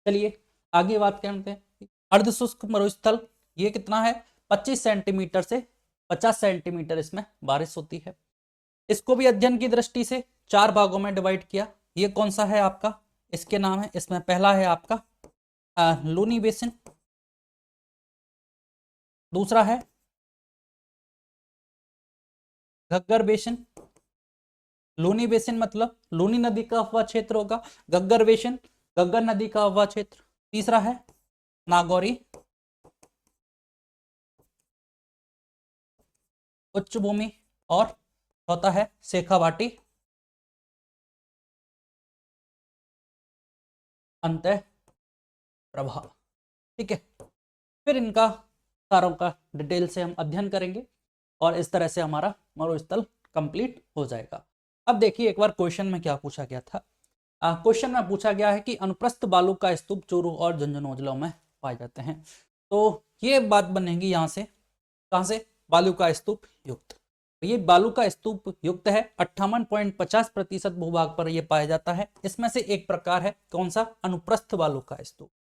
चलिए आगे बात करते हैं। अर्धशुष्क मरुस्थल ये कितना है, 25 सेंटीमीटर से 50 सेंटीमीटर इसमें बारिश होती है। इसको भी अध्ययन की दृष्टि से चार भागों में डिवाइड किया। ये कौन सा है आपका, इसके नाम है, इसमें पहला है आपका लूनी बेसिन, दूसरा है घग्गर बेसिन। लूनी बेसिन मतलब लूनी नदी का अफवाह क्षेत्र होगा, घग्गर बेसिन घग्गर नदी का अफवाह क्षेत्र। तीसरा है नागौरी उच्च भूमि, और चौथा है शेखावाटी अंत प्रभा, ठीक है। फिर इनका सारों का डिटेल से हम अध्ययन करेंगे और इस तरह से हमारा मरुस्थल कंप्लीट हो जाएगा। अब देखिए एक बार क्वेश्चन में क्या पूछा गया था। क्वेश्चन में पूछा गया है कि अनुप्रस्थ बालू का स्तूप चूरू और झुंझुनू जिलों में पाए जाते हैं। तो ये बात बनेगी यहाँ से, कहाँ से, बालू का स्तूप युक्त। ये बालू का स्तूप युक्त है, 58.50% भूभाग पर यह पाया जाता है। इसमें से एक प्रकार है कौन सा, अनुप्रस्थ बालू का स्तूप,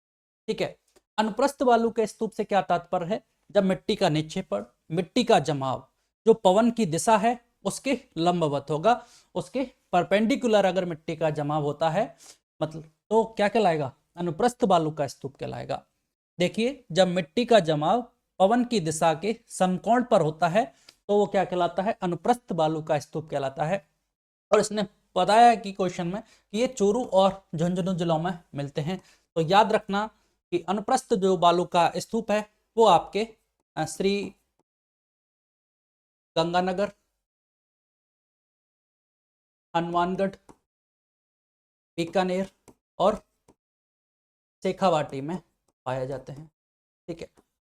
ठीक है। अनुप्रस्थ बालू के स्तूप से क्या तात्पर्य है, जब मिट्टी का निक्षेपण, मिट्टी का जमाव जो पवन की दिशा है उसके लंबवत होगा, उसके परपेंडिकुलर अगर मिट्टी का जमाव होता है मतलब, तो क्या कहलाएगा, अनुप्रस्थ बालू का स्तूप कहलाएगा। देखिए जब मिट्टी का जमाव पवन की दिशा के समकोण पर होता है तो वो क्या कहलाता है, अनुप्रस्थ बालू का स्तूप कहलाता है। और इसने बताया कि क्वेश्चन में कि ये चूरू और झुंझुनू जिलों में मिलते हैं। तो याद रखना कि अनुप्रस्थ जो बालू का स्तूप है वो आपके श्री गंगानगर, हनुमानगढ़, बीकानेर और शेखावाटी में पाए जाते हैं, ठीक है।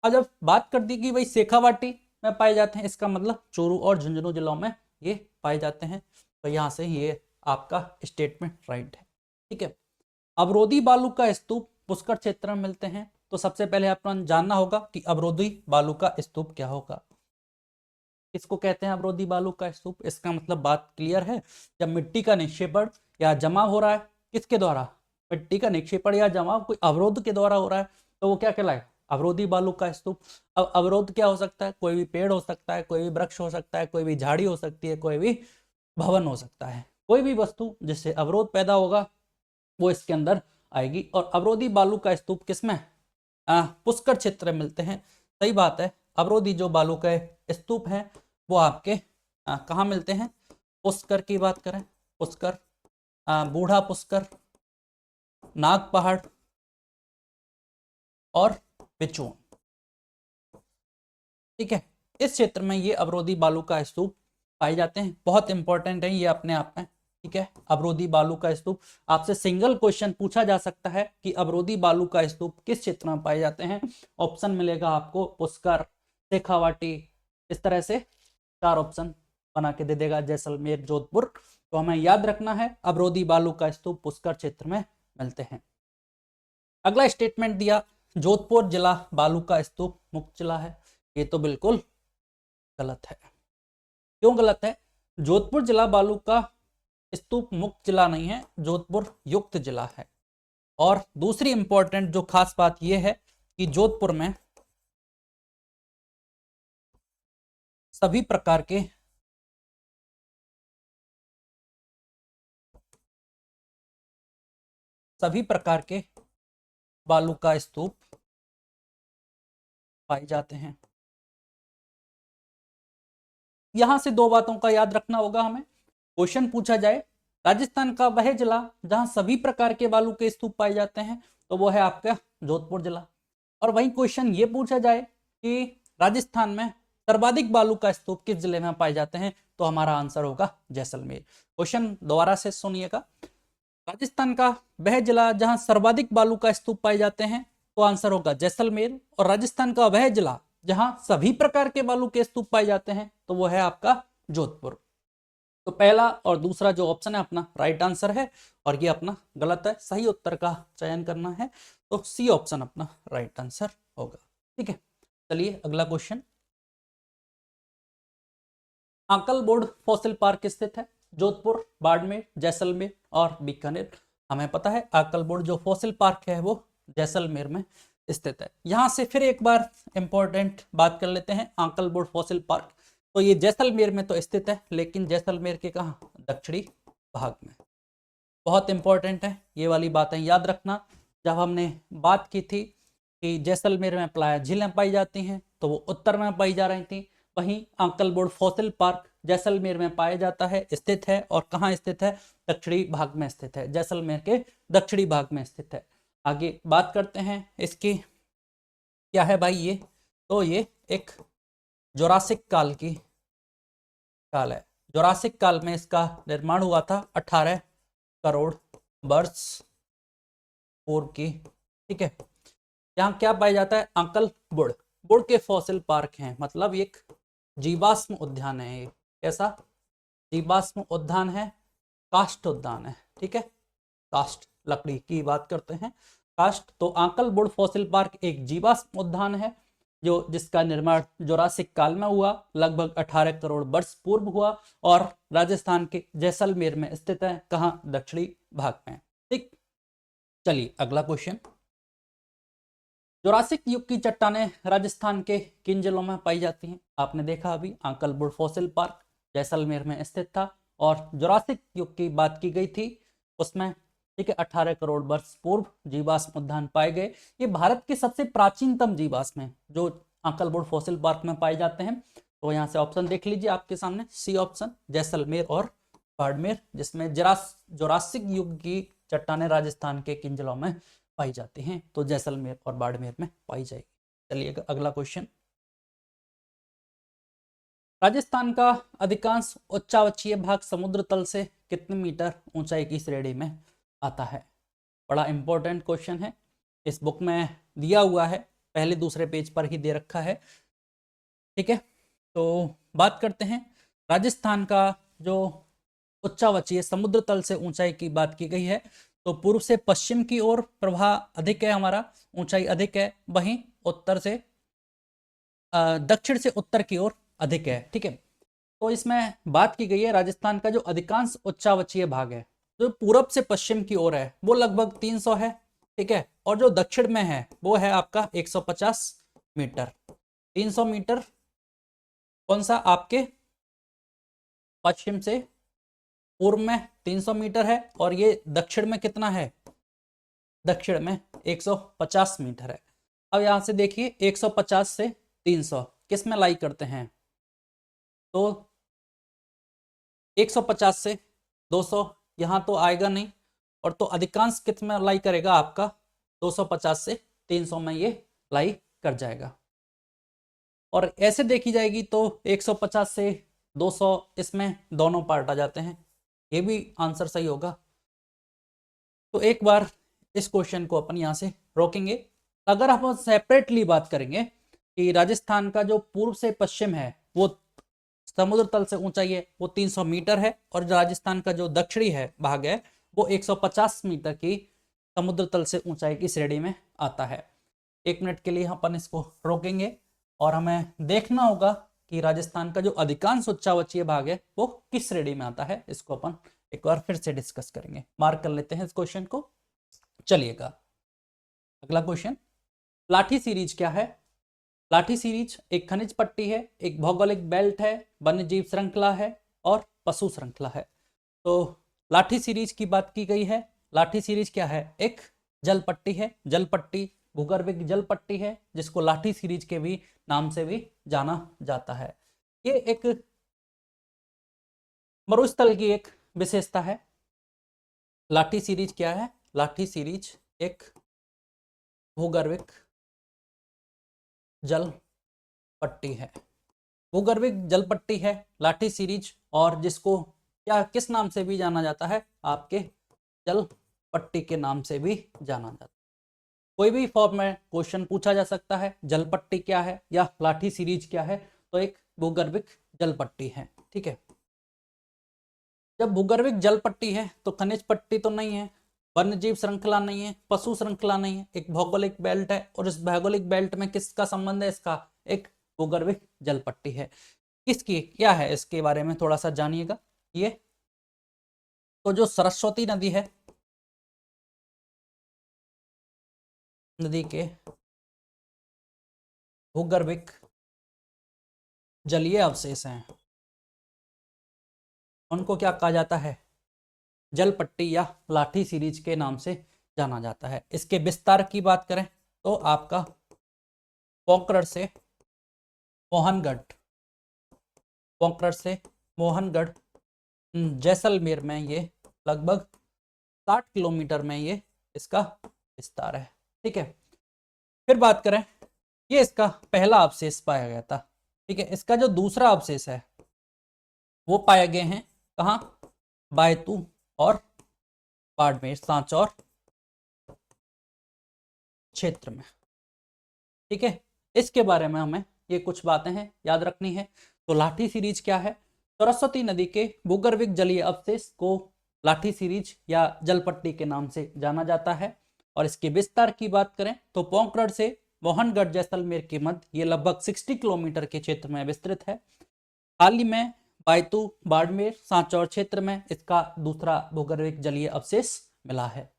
अब जब बात कर दी कि भाई शेखावाटी में पाए जाते हैं, इसका मतलब चूरू और झुंझुनू जिलों में ये पाए जाते हैं, तो यहाँ से ये आपका स्टेटमेंट राइट है, ठीक है। अवरोधी बालू का स्तूप पुष्कर क्षेत्र में मिलते हैं। तो सबसे पहले आपको जानना होगा कि अवरोधी बालू का स्तूप क्या होगा, इसको कहते हैं अवरोधी बालू का स्तूप। इसका मतलब बात क्लियर है, जब मिट्टी का निक्षेपण या जमाव हो रहा है, किसके द्वारा, मिट्टी का निक्षेपण या जमाव कोई अवरोध के द्वारा हो रहा है, तो वो क्या कहलाएगा, अवरोधी बालू का स्तूप। अब अवरोध क्या हो सकता है, कोई भी पेड़ हो सकता है, कोई भी वृक्ष हो सकता है, कोई भी झाड़ी हो सकती है, कोई भी भवन हो सकता है, कोई भी वस्तु जिससे अवरोध पैदा होगा वो इसके अंदर आएगी। और अवरोधी बालू का स्तूप किसमें, पुष्कर क्षेत्र में मिलते हैं। सही बात है, अवरोधी जो बालू के स्तूप हैं वो आपके कहाँ मिलते हैं, पुष्कर की बात करें, पुष्कर, बूढ़ा पुष्कर, नाग पहाड़ और बिचून, ठीक है। इस क्षेत्र में ये अवरोधी बालू का स्तूप पाए जाते हैं, बहुत इंपॉर्टेंट है ये अपने आप में, ठीक है। अवरोधी बालू का स्तूप आपसे सिंगल क्वेश्चन पूछा जा सकता है कि अवरोधी बालू का स्तूप किस क्षेत्र में पाए जाते हैं। ऑप्शन मिलेगा आपको पुष्कर, शेखावाटी, इस तरह से चार ऑप्शन बना के दे देगा, जैसलमेर, जोधपुर। तो हमें याद रखना है अवरोधी बालू का स्तूप पुष्कर क्षेत्र में मिलते हैं। अगला स्टेटमेंट दिया, जोधपुर जिला बालू का स्तूप मुक्त जिला है। ये तो बिल्कुल गलत है। क्यों गलत है, जोधपुर जिला बालू का स्तूप मुक्त जिला नहीं है, जोधपुर युक्त जिला है। और दूसरी इंपॉर्टेंट जो खास बात यह है कि जोधपुर में सभी प्रकार के सभी प्रकार के बालू का स्तूप पाए जाते हैं। यहां से दो बातों का याद रखना होगा हमें। क्वेश्चन पूछा जाए राजस्थान का वह जिला जहां सभी प्रकार के बालू के स्तूप पाए जाते हैं, तो वो है आपका जोधपुर जिला। और वहीं क्वेश्चन ये पूछा जाए कि राजस्थान में सर्वाधिक बालू का स्तूप किस जिले में पाए जाते हैं, तो हमारा आंसर होगा जैसलमेर। क्वेश्चन दोबारा से सुनिएगा, राजस्थान का वह जिला जहां सर्वाधिक बालू का स्तूप पाए जाते हैं, तो आंसर होगा जैसलमेर। और राजस्थान का वह जिला जहां सभी प्रकार के बालू के स्तूप पाए जाते हैं, तो वो है आपका जोधपुर। तो पहला और दूसरा जो ऑप्शन है अपना राइट आंसर है, और ये अपना गलत है, सही उत्तर का चयन करना है। तो सी ऑप्शन अपना राइट आंसर होगा। ठीक है, चलिए अगला क्वेश्चन। आंकलबोर्ड फॉसिल पार्क स्थित है जोधपुर, बाड़मेर, जैसलमेर और बीकानेर। हमें पता है आंकलबोर्ड जो फॉसिल पार्क है वो जैसलमेर में स्थित है। यहां से फिर एक बार इंपॉर्टेंट बात कर लेते हैं, आंकलबोर्ड फॉसिल पार्क तो ये जैसलमेर में तो स्थित है, लेकिन जैसलमेर के कहाँ, दक्षिणी भाग में। बहुत इंपॉर्टेंट है, ये वाली बातें याद रखना। जब हमने बात की थी कि जैसलमेर में प्लाया झीलें पाई जाती हैं, तो वो उत्तर में पाई जा रही थी। वहीं आंकलबोर्ड फॉसिल पार्क जैसलमेर में पाया जाता है, स्थित है। और कहाँ स्थित है, दक्षिणी भाग में स्थित है, जैसलमेर के दक्षिणी भाग में स्थित है। आगे बात करते हैं इसकी, क्या है भाई ये, तो ये एक जोरासिक काल की काल है। जोरासिक काल में इसका निर्माण हुआ था 18 करोड़ वर्ष पूर्व की। ठीक है, यहाँ क्या पाया जाता है, अंकल बुड़ के फॉसिल पार्क हैं, मतलब एक जीवाश्म उद्यान है। ये कैसा जीवाश्म उद्यान है, काष्ठ उद्यान है। ठीक है, काष्ठ लकड़ी की बात करते हैं, काष्ठ। तो आंकलबुड फॉसिल पार्क एक जीवाश्म उद्यान है जो जिसका निर्माण जोरासिक काल में हुआ, लगभग 18 करोड़ वर्ष पूर्व हुआ, और राजस्थान के जैसलमेर में स्थित है। कहाँ, दक्षिणी भाग में। ठीक, चलिए अगला क्वेश्चन। जोरासिक युग की चट्टानें राजस्थान के किन जिलों में पाई जाती हैं? आपने देखा अभी आंकलबुड फॉसिल पार्क जैसलमेर में स्थित था, और जोरासिक युग की बात की गई थी उसमें। ठीक है, 18 करोड़ वर्ष पूर्व जीवाश्म उद्यान पाए गए। ये भारत के सबसे प्राचीनतम जीवाश्म है जो आंकलबुड फॉसिल पार्क में पाए जाते हैं। तो यहाँ से ऑप्शन देख लीजिए आपके सामने, सी ऑप्शन जैसलमेर और बाड़मेर, जिसमें जोरासिक युग की चट्टानें राजस्थान के किन जिलों में पाई जाती हैं, तो जैसलमेर और बाड़मेर में पाई जाएगी। चलिए अगला क्वेश्चन। राजस्थान का अधिकांश उच्चावचीय भाग समुद्र तल से कितने मीटर ऊंचाई की श्रेणी में आता है? बड़ा इंपॉर्टेंट क्वेश्चन है, इस बुक में दिया हुआ है, पहले दूसरे पेज पर ही दे रखा है। ठीक है, तो बात करते हैं राजस्थान का जो उच्चावचीय समुद्र तल से ऊंचाई की बात की गई है, तो पूर्व से पश्चिम की ओर प्रवाह अधिक है, हमारा ऊंचाई अधिक है। वहीं उत्तर से दक्षिण से उत्तर की ओर अधिक है। ठीक है, तो इसमें बात की गई है राजस्थान का जो अधिकांश उच्चावचीय भाग है, जो पूरब से पश्चिम की ओर है, वो लगभग 300 है। ठीक है, और जो दक्षिण में है वो है आपका 150 मीटर। 300 मीटर कौन सा, आपके पश्चिम से पूर्व में 300 मीटर है, और ये दक्षिण में कितना है, दक्षिण में 150 मीटर है। अब यहां से देखिए 150 से 300 किस में लाई करते हैं, तो 150 से 200 यहां तो आएगा नहीं, और तो अधिकांश किस में लाई करेगा, आपका 250 से 300 में ये लाई कर जाएगा। और ऐसे देखी जाएगी तो 150 से 200 इसमें दोनों पार्ट आ जाते हैं, ये भी आंसर सही होगा। तो एक बार इस क्वेश्चन को अपन यहाँ से रोकेंगे। अगर हम सेपरेटली बात करेंगे कि राजस्थान का जो पूर्व से पश्चिम है वो समुद्र तल से ऊंचाई है वो 300 मीटर है, और राजस्थान का जो दक्षिणी है भाग है वो 150 मीटर की समुद्र तल से ऊंचाई की श्रेणी में आता है। 1 मिनट के लिए अपन इसको रोकेंगे, और हमें देखना होगा कि राजस्थान का जो अधिकांश उच्चावचीय भाग है वो किस श्रेणी में आता है। इसको अपन एक बार फिर से डिस्कस करेंगे, मार्क कर लेते हैं इस क्वेश्चन को। चलिएगा अगला क्वेश्चन, लाठी सीरीज क्या है? लाठी सीरीज एक खनिज पट्टी है, एक भौगोलिक बेल्ट है, वन्यजीव श्रृंखला है, और पशु श्रृंखला है। तो लाठी सीरीज की बात की गई है, लाठी सीरीज क्या है, एक जल पट्टी है। जल पट्टी भूगर्भिक जल पट्टी है जिसको लाठी सीरीज के भी नाम से भी जाना जाता है। ये एक मरुस्थल की एक विशेषता है। लाठी सीरीज क्या है, लाठी सीरीज एक भूगर्भिक जल पट्टी है। भूगर्भिक जल पट्टी है लाठी सीरीज, और जिसको क्या किस नाम से भी जाना जाता है, आपके जल पट्टी के नाम से भी जाना जाता है। कोई भी फॉर्म में क्वेश्चन पूछा जा सकता है, जल पट्टी क्या है या लाठी सीरीज क्या है, तो एक भूगर्भिक जल पट्टी है। ठीक है, जब भूगर्भिक जल पट्टी है तो खनिज पट्टी तो नहीं है, वन्यजीव श्रृंखला नहीं है, पशु श्रृंखला नहीं है, एक भौगोलिक बेल्ट है। और इस भौगोलिक बेल्ट में किसका संबंध है, इसका एक भूगर्भिक जल पट्टी है। किसकी क्या है, इसके बारे में थोड़ा सा जानिएगा। ये तो जो सरस्वती नदी है, नदी के भूगर्भिक जलीय अवशेष हैं, उनको क्या कहा जाता है, जल पट्टी या लाठी सीरीज के नाम से जाना जाता है। इसके विस्तार की बात करें तो आपका पोखरण से मोहनगढ़, पोखरण से मोहनगढ़ जैसलमेर में ये लगभग 60 किलोमीटर में ये इसका विस्तार है। ठीक है, फिर बात करें, ये इसका पहला अवशेष पाया गया था। ठीक है, इसका जो दूसरा अवशेष है वो पाए गए हैं कहाँ, बायतू और बाड़मेर सांचौर क्षेत्र में। ठीक है, इसके बारे में हमें ये कुछ बातें हैं याद रखनी है। तो लाठी सीरीज क्या है, सरस्वती नदी के भूगर्भिक जलीय अवशेष को लाठी सीरीज या जलपट्टी के नाम से जाना जाता है। और इसके विस्तार की बात करें तो पोखरण से मोहनगढ़ जैसलमेर के मध्य ये लगभग 60 किलोमीटर के क्षेत्र में विस्तृत है। हाल ही में बायतू बाड़मेर सांचौर क्षेत्र में इसका दूसरा भूगर्भिक जलीय अवशेष मिला है।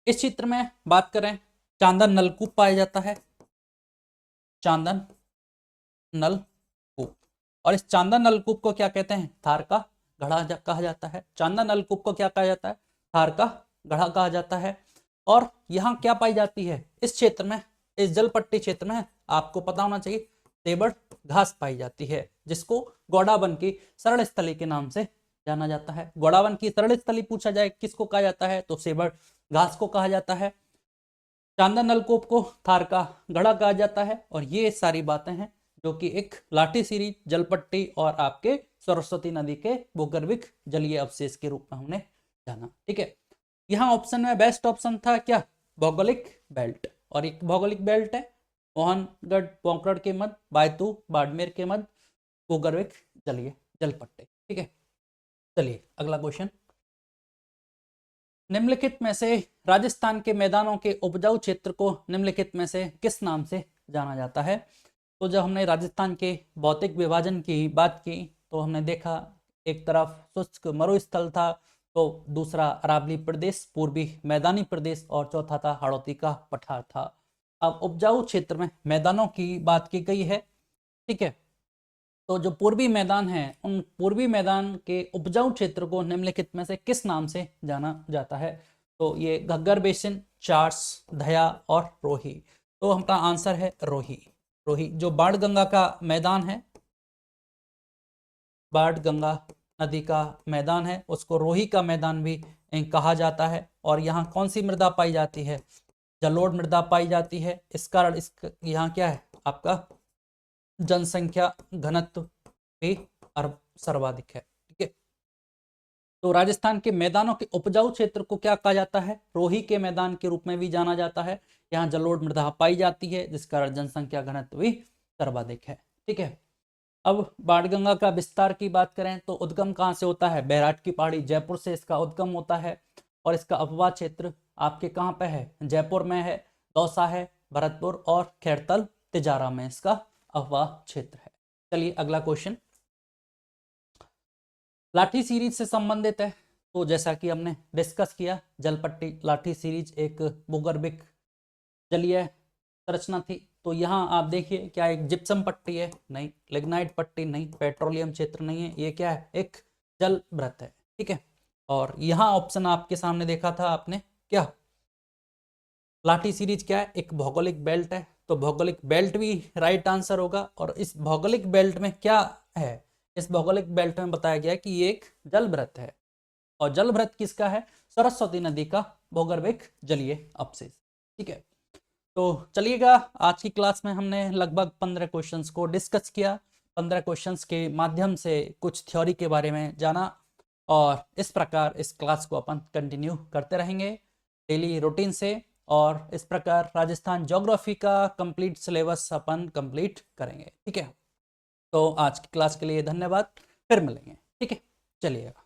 इस क्षेत्र में बात करें, चांदन नलकूप पाया जाता है, चांदन नलकूप। और इस चांदन नलकूप को क्या कहते हैं, थार का गढ़ा कहा जाता है। चांदन नलकूप को क्या कहा जाता है, थार का गढ़ा कहा जाता है। और यहाँ क्या पाई जाती है, इस क्षेत्र में, इस जलपट्टी क्षेत्र में आपको पता होना चाहिए, सेबड़ घास पाई जाती है जिसको गोडावन की सरल स्थली के नाम से जाना जाता है। गोडावन की सरल स्थली पूछा जाए किसको कहा जाता है, तो सेबड़ घास को कहा जाता है। चांदन नलकूप को थार का गढ़ा कहा जाता है। और ये सारी बातें हैं जो कि एक लाठी सीरीज, जलपट्टी और आपके सरस्वती नदी के भूगर्भिक जलीय अवशेष के रूप में हमने जाना। ठीक है, यहाँ ऑप्शन में बेस्ट ऑप्शन था क्या, भौगोलिक बेल्ट। और एक भौगोलिक बेल्ट है मोहनगढ़ पोखरण के मध्य, बायतू बाड़मेर के मध्य भूगर्भिक जलीय जलपट्टी। ठीक है, चलिए अगला क्वेश्चन, निम्नलिखित में से राजस्थान के मैदानों के उपजाऊ क्षेत्र को निम्नलिखित में से किस नाम से जाना जाता है। तो जब हमने राजस्थान के भौतिक विभाजन की बात की तो हमने देखा एक तरफ शुष्क मरुस्थल था, तो दूसरा अरावली प्रदेश, पूर्वी मैदानी प्रदेश, और चौथा था हाड़ौती का पठार था। अब उपजाऊ क्षेत्र में मैदानों की बात की गई है। ठीक है, तो जो पूर्वी मैदान है, उन पूर्वी मैदान के उपजाऊ क्षेत्र को निम्नलिखित में से किस नाम से जाना जाता है। तो ये घग्गर बेसिन, चार्स, धया और रोही। तो हमारा आंसर है रोही। रोही जो बाणगंगा का मैदान है, बाणगंगा नदी का मैदान है, उसको रोही का मैदान भी कहा जाता है। और यहाँ कौन सी मृदा पाई जाती है, जलोढ़ मृदा पाई जाती है। इस कारण इस यहाँ क्या है आपका जनसंख्या घनत्व भी सर्वाधिक है। ठीक है, तो राजस्थान के मैदानों के उपजाऊ क्षेत्र को क्या कहा जाता है, रोही के मैदान के रूप में भी जाना जाता है। यहाँ जलोढ़ मृदा पाई जाती है जिस कारण जनसंख्या घनत्व भी सर्वाधिक है। ठीक है, अब बाणगंगा का विस्तार की बात करें तो उद्गम कहाँ से होता है, बैराट की पहाड़ी जयपुर से इसका उद्गम होता है। और इसका अपवाह क्षेत्र आपके कहाँ पे है, जयपुर में है, दौसा है, भरतपुर और खैरतल तिजारा में इसका अपवाह क्षेत्र है। चलिए अगला क्वेश्चन लाठी सीरीज से संबंधित है। तो जैसा कि हमने डिस्कस किया, जलपट्टी लाठी सीरीज एक भूगर्भिक जलीय संरचना थी। तो यहाँ आप देखिए क्या एक जिप्सम पट्टी है, नहीं, लिग्नाइट पट्टी नहीं, पेट्रोलियम क्षेत्र नहीं है, ये क्या है, एक जल व्रत है। ठीक है, और यहाँ ऑप्शन आपके सामने देखा था आपने, क्या लाठी सीरीज क्या है, एक भौगोलिक बेल्ट है, तो भौगोलिक बेल्ट भी राइट आंसर होगा। और इस भौगोलिक बेल्ट में क्या है, इस भौगोलिक बेल्ट में बताया गया है कि ये एक जलभृत है। और जलभृत किसका है, सरस्वती नदी का भूगर्भिक जलीय अपशिष्ट। ठीक है, तो चलिएगा, आज की क्लास में हमने लगभग 15 क्वेश्चंस को डिस्कस किया। 15 क्वेश्चंस के माध्यम से कुछ थ्योरी के बारे में जाना, और इस प्रकार इस क्लास को अपन कंटिन्यू करते रहेंगे डेली रूटीन से। और इस प्रकार राजस्थान ज्योग्राफी का कंप्लीट सिलेबस अपन कंप्लीट करेंगे। ठीक है, तो आज की क्लास के लिए धन्यवाद, फिर मिलेंगे। ठीक है, चलिएगा।